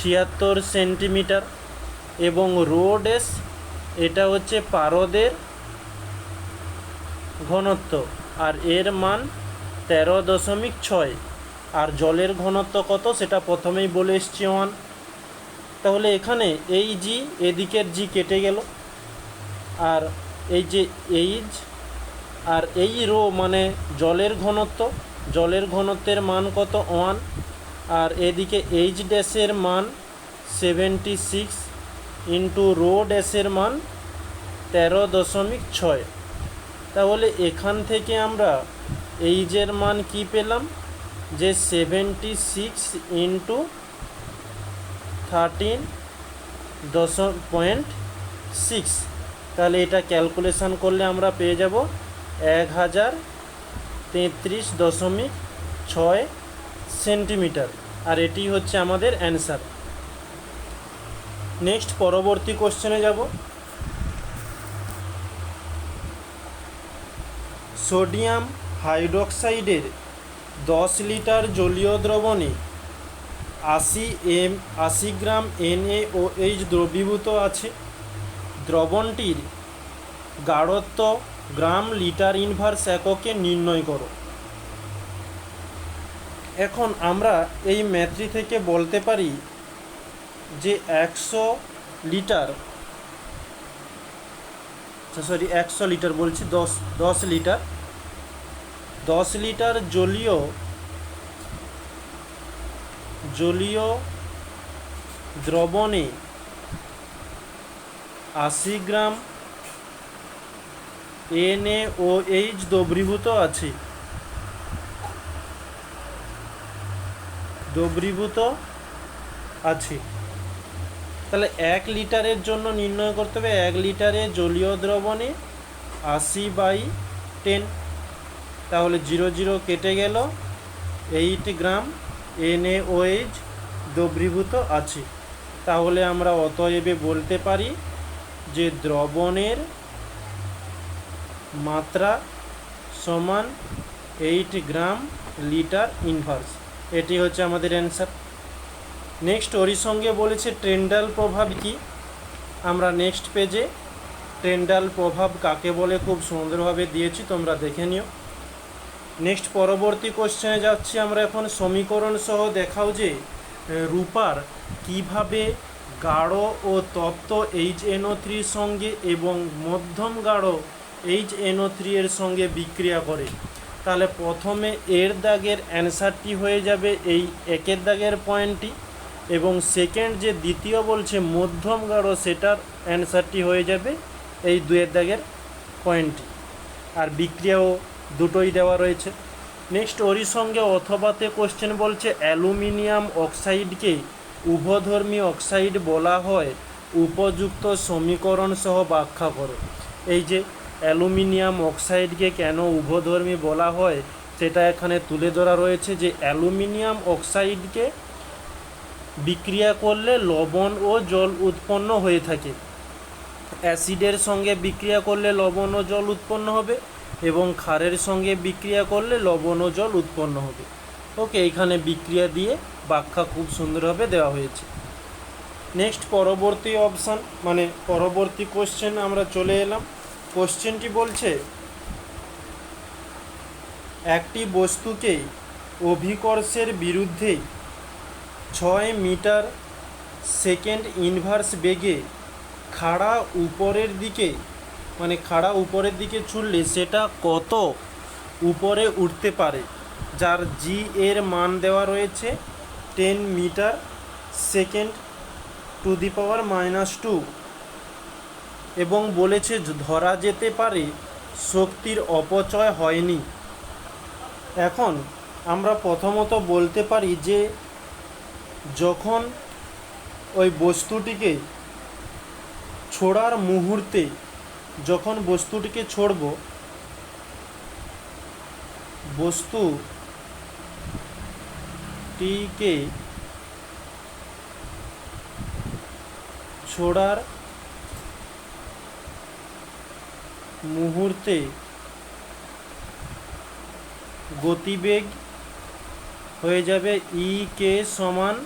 76 সেন্টিমিটার, এবং রো ড্যাশ এটা হচ্ছে পারদের ঘনত্ব, আর এর মান 13.6। আর জলের ঘনত্ব কত সেটা প্রথমেই বলে এসছি 1। তাহলে এখানে এই জি, এদিকের জি কেটে গেল, আর এই যে এইচ আর এই রো মানে জলের ঘনত্ব, জলের ঘনত্বের মান কত 1, আর এদিকে এইচ ড্যাশের মান 76 ইন্টু রো ড্যাশের মান 13.6। তাহলে এখান থেকে আমরা এইচের মান কি পেলাম, যে 76 ইন্টু 13.6। তাহলে এটা ক্যালকুলেশন করলে আমরা পেয়ে যাব 1033.6 সেন্টিমিটার, আর এটি হচ্ছে আমাদের অ্যান্সার। নেক্সট পরবর্তী কোশ্চেনে যাব। সোডিয়াম হাইড্রোক্সাইডের 10 লিটার জলীয় দ্রবণে 80 গ্রাম NaOH দ্রবীভূত আছে। দ্রবণটির গাঢ়ত্ব গ্রাম লিটার ইনভার্স এককে নির্ণয় করো। এখন আমরা এই ম্যাথটি থেকে বলতে পারি যে 100 লিটার, 100 লিটার বলছি, 10 লিটার 10 লিটার জলীয় দ্রবণে 80 গ্রাম NaOH দ্রবীভূত আছে। তাহলে 1 লিটারের জন্য নির্ণয় করতে হবে 1 লিটারে জলীয় দ্রবণে 80/10, তাহলে 0 0 কেটে গেল, 8 গ্রাম NaOH দ্রবীভূত আছে। তাহলে আমরা অতএবে বলতে পারি যে দ্রবণের মাত্রা সমান 8 গ্রাম লিটার ইনভার্স। এটি হচ্ছে আমাদের অ্যান্সার। নেক্সট ওরই সঙ্গে বলেছে ট্রেন্ডাল প্রভাব কি। আমরা নেক্সট পেজে ট্রেন্ডাল প্রভাব কাকে বলে খুব সুন্দরভাবে দিয়েছি, তোমরা দেখে নিও। নেক্সট পরবর্তী কোশ্চেনে যাচ্ছি আমরা এখন। সমীকরণ সহ দেখাও যে রূপার কিভাবে গাঢ় ও তপ্ত HNO3 সঙ্গে এবং মধ্যম গাঢ় HNO3 এর সঙ্গে বিক্রিয়া করে। তাহলে প্রথমে এর দাগের অ্যান্সারটি হয়ে যাবে এই একের দাগের পয়েন্টটি, এবং সেকেন্ড যে দ্বিতীয় বলছে মধ্যম গাঢ়, সেটার অ্যান্সারটি হয়ে যাবে এই 2 দাগের পয়েন্টটি। আর বিক্রিয়াও দুটোই দেওয়া রয়েছে। নেক্সট ওরই সঙ্গে অথবাতে কোশ্চেন বলছে অ্যালুমিনিয়াম অক্সাইডকে উভধর্মী অক্সাইড বলা হয়, উপযুক্ত সমীকরণ সহ ব্যাখ্যা করো। এই যে অ্যালুমিনিয়াম অক্সাইডকে কেন উভধর্মী বলা হয় সেটা এখানে তুলে ধরা রয়েছে, যে অ্যালুমিনিয়াম অক্সাইডকে বিক্রিয়া করলে লবণ ও জল উৎপন্ন হয়ে থাকে। অ্যাসিডের সঙ্গে বিক্রিয়া করলে লবণ ও জল উৎপন্ন হবে, এবং ক্ষারের সঙ্গে বিক্রিয়া করলে লবণ ও জল উৎপন্ন হবে। ওকে, এখানে বিক্রিয়া দিয়ে ব্যাখ্যা খুব সুন্দরভাবে দেওয়া হয়েছে। নেক্সট পরবর্তী অপশান মানে পরবর্তী কোশ্চেন আমরা চলে এলাম। কোশ্চেনটি বলছে একটি বস্তুকে অভিকর্ষের বিরুদ্ধে 6 মিটার সেকেন্ড ইনভার্স বেগে খাড়া উপরের দিকে ছুড়লে সেটা কত উপরে উঠতে পারে, যার জি এর মান দেওয়া রয়েছে 10 মিটার সেকেন্ড টু দি পাওয়ার -2, এবং বলেছে ধরা যেতে পারে শক্তির অপচয় হয়নি। এখন আমরা প্রথমত বলতে পারি যে যখন ওই বস্তুটিকে ছোড়ার মুহূর্তে, যখন বস্তুটিকে ছড়ব, বস্তুটিকে ছোড়ার মুহূর্তে গতিবেগ হয়ে যাবে E_k সমান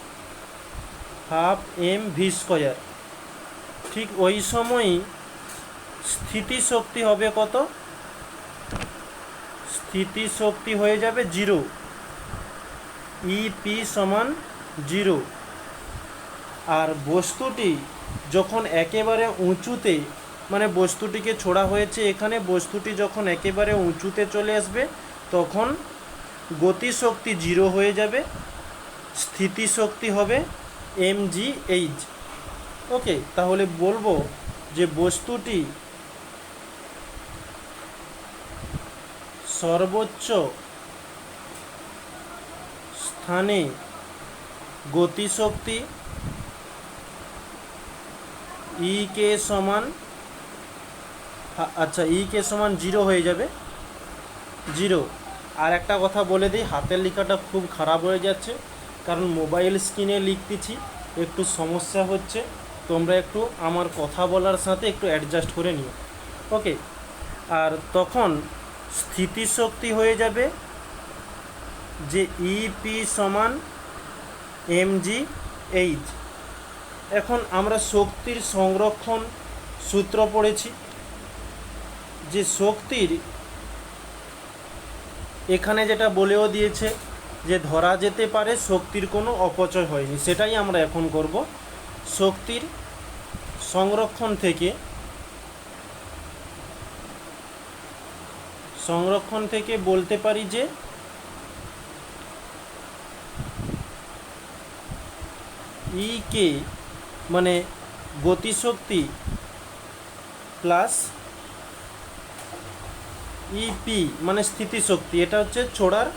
½ mv²। ঠিক ওই সময়ই স্থিতিশক্তি হবে কত? স্থিতিশক্তি হয়ে যাবে 0, EP সমান 0। আর বস্তুটি যখন একেবারে উঁচুতে, মানে বস্তুটিকে ছোড়া হয়েছে এখানে, বস্তুটি যখন একেবারে উঁচুতে চলে আসবে তখন গতিশক্তি 0 হয়ে যাবে, স্থিতিশক্তি হবে mgh। ওকে, তাহলে বলবো যে বস্তুটি সর্বোচ্চ স্থানে গতিশক্তি E_k সমান, আচ্ছা E_k সমান 0 হয়ে যাবে, 0। আর একটা কথা বলে দিই, হাতের লেখাটা খুব খারাপ হয়ে যাচ্ছে কারণ মোবাইল স্ক্রিনে লিখতেছি, একটু সমস্যা হচ্ছে। তোমরা একটু আমার কথা বলার সাথে একটু অ্যাডজাস্ট করে নিও। ওকে, আর তখন স্থিতিশক্তি হয়ে যাবে যে EP সমান mgh। এখন আমরা শক্তির সংরক্ষণ সূত্র পড়েছি, যে শক্তির এখানে যেটা বলেও দিয়েছে যে ধরা যেতে পারে শক্তির কোনো অপচয় হয়নি, সেটাই আমরা এখন করব। শক্তির সংরক্ষণ থেকে সংরক্ষণ থেকে বলতে পারি যে ই কে মানে গতিশক্তি প্লাস ইপি মানে স্থিতিশক্তি, এটা হচ্ছে ছোড়ার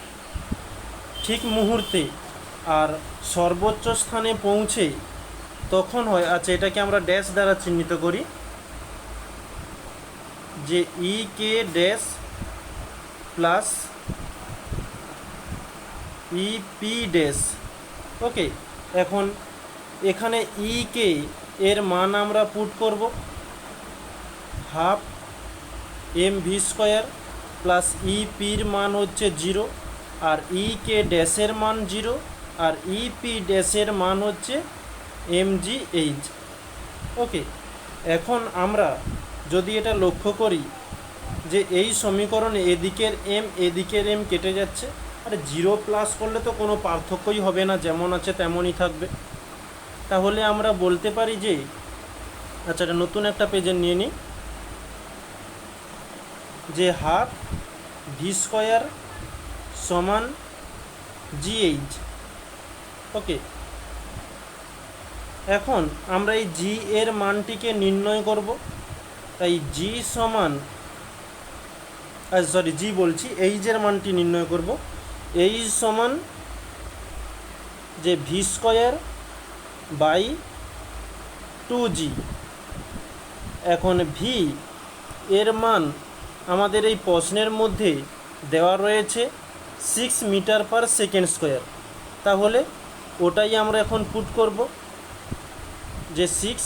ঠিক মুহূর্তে আর সর্বোচ্চ স্থানে পৌঁছে তখন হয়। আচ্ছা, এটাকে আমরা ড্যাশ দ্বারা চিহ্নিত করি যে E K dash plus EP dash. Okay, এখন এখানে ই কে এর মান আমরা পুট করব half M V square plus ইপির মান হচ্ছে 0 আর ই কে ড্যাশের মান 0 আর ইপি ড্যাশের মান হচ্ছে mgh। ওকে, এখন আমরা যদি এটা লক্ষ্য করি যে এই সমীকরণে এদিকের এম কেটে যাচ্ছে, আর 0 প্লাস করলে তো কোনো পার্থক্যই হবে না, যেমন আছে তেমনই থাকবে। তাহলে আমরা বলতে পারি যে, আচ্ছা এটা নতুন একটা পেজে নিয়ে নিই, যে হাফ ভি স্কোয়ার সমান জিএইচ। ওকে, এখন আমরা এই জি এর মানটিকে নির্ণয় করব। তাই জি সমান এইচের মানটি নির্ণয় করব। এইচ সমান যে ভি স্কোয়ার বাই 2g। এখন ভি এর মান আমাদের এই প্রশ্নের মধ্যে দেওয়া রয়েছে 6 মিটার পার সেকেন্ড স্কোয়ার, তাহলে ওটাই আমরা এখন পুট করব যে 6,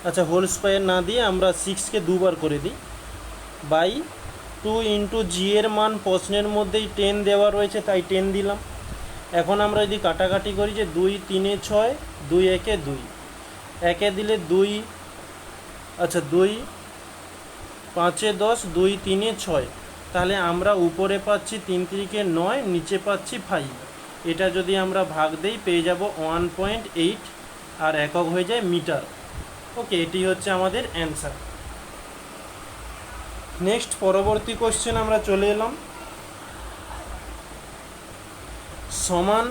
আচ্ছা হোল স্কোয়ার না দিয়ে আমরা 6কে দুবার করে দিই, বাই 2 ইন্টু জি এর মান প্রশ্নের মধ্যেই 10 দেওয়া রয়েছে তাই 10 দিলাম। এখন আমরা যদি কাটাকাটি করি যে 2 3 6, 2 1 2, একে দিলে 2, আচ্ছা 2 5 10, 2 3 6, তাহলে আমরা উপরে পাচ্ছি 3 3 9, নিচে পাচ্ছি 5। এটা যদি আমরা ভাগ দেই পেয়ে যাব 1.8 আর একক হয়ে যায় মিটার। ওকে, এটি হচ্ছে আমাদের অ্যান্সার। নেক্সট পরবর্তী কোশ্চেন আমরা চলে এলাম। সমান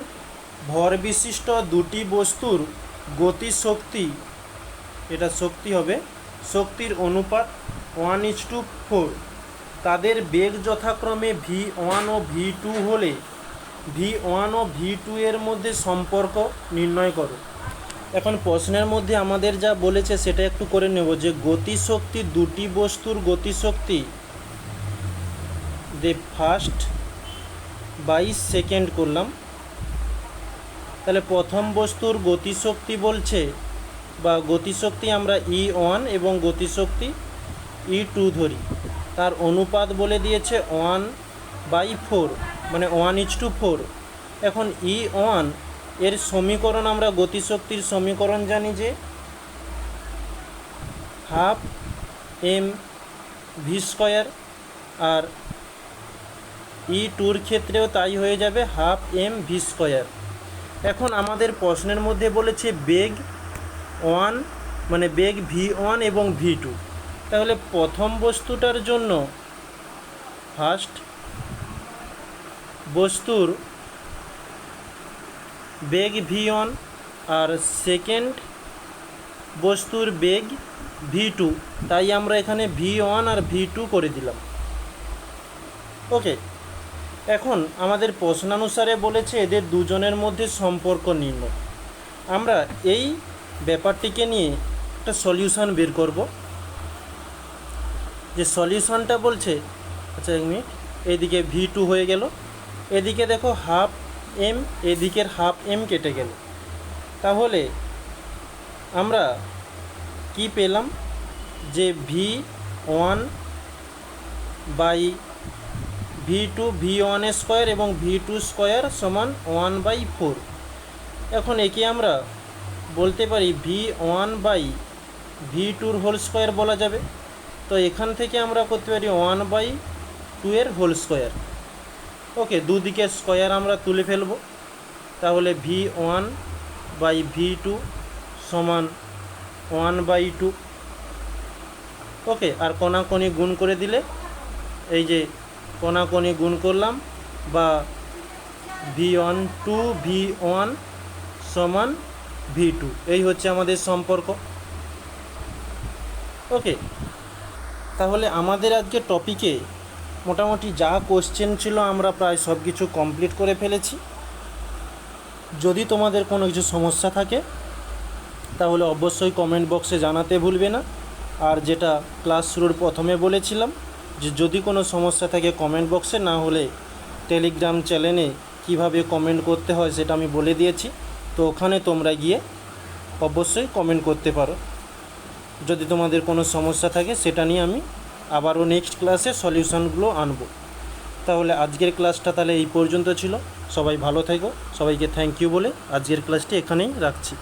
ভর বিশিষ্ট দুটি বস্তুর গতিশক্তি, এটা শক্তি হবে, শক্তির অনুপাত 1:4, তাদের বেগ যথাক্রমে v1 ও v2 হলে v1 ও v2 এর মধ্যে সম্পর্ক নির্ণয় করো। এখন প্রশ্নের মধ্যে আমাদের যা বলেছে সেটা একটু করে নেব, যে গতিশক্তি দুটি বস্তুর গতিশক্তি দে ফার্স্ট বাই সেকেন্ড করলাম। তাহলে প্রথম বস্তুর গতিশক্তি বলছে, বা গতিশক্তি আমরা E1 এবং গতিশক্তি E2 ধরি, তার অনুপাত বলে দিয়েছে 1/4 মানে 1:4। এখন E1 এর সমীকরণ আমরা গতিশক্তির সমীকরণ জানি যে হাফ এম ভি স্কোয়ার, আর E2 ক্ষেত্রেও তাই হয়ে যাবে হাফ এম ভি স্কোয়ার। এখন আমাদের প্রশ্নের মধ্যে বলেছে বেগ 1 মানে বেগ v1 এবং v2, তাহলে প্রথম বস্তুটার জন্য ফার্স্ট বস্তুর বেগ v1 আর সেকেন্ড বস্তুর বেগ v2, তাই আমরা এখানে v1 আর v2 করে দিলাম। ওকে, এখন আমাদের প্রশ্নানুসারে বলেছে এদের দুজনের মধ্যে সম্পর্ক নির্ণয়। আমরা এই ব্যাপারটিকে নিয়ে একটা সলিউশন বের করব। যে সলিউশনটা বলছে, আচ্ছা এক মিনিট, এদিকে v2 হয়ে গেল, এদিকে দেখো হাফ এম, এদিকের হাফ এম কেটে গেল, তাহলে আমরা কি পেলাম যে v1 by v2 v1 square এবং v2 স্কোয়ার সমান 1/4। এখন একে আমরা বলতে পারি v1 by v2 whole square বলা যাবে। তো এখান থেকে আমরা করতে পারি 1/2 এর হোল স্কোয়ার। ওকে, দুদিকে স্কোয়ার আমরা তুলে ফেলব, তাহলে v1 বাই v2 সমান 1/2। ওকে, আর কোনাকোনি গুণ করে দিলে এই যে কোনাকোনি গুণ করলাম, বা V1 টু V1 সমান V2, এই হচ্ছে আমাদের সম্পর্ক। ওকে, তাহলে আমাদের আজকে টপিকে মোটামুটি যা কোশ্চেন ছিল আমরা প্রায় সব কিছু কমপ্লিট করে ফেলেছি। যদি তোমাদের কোনো কিছু সমস্যা থাকে তাহলে অবশ্যই কমেন্ট বক্সে জানাতে ভুলবে না। আর যেটা ক্লাস শুরুর প্রথমে বলেছিলাম যে যদি কোনো সমস্যা থাকে কমেন্ট বক্সে, না হলে টেলিগ্রাম চ্যানেলে কিভাবে কমেন্ট করতে হয় সেটা আমি বলে দিয়েছি, তো ওখানে তোমরা গিয়ে অবশ্যই কমেন্ট করতে পারো যদি তোমাদের কোনো সমস্যা থাকে। সেটা নিয়ে আমি আবারও নেক্সট ক্লাসে সলিউশনগুলো আনবো। তাহলে আজকের ক্লাসটা তাহলে এই পর্যন্ত ছিল। সবাই ভালো থেকো, সবাইকে থ্যাংক ইউ বলে আজকের ক্লাসটি এখানেই রাখছি।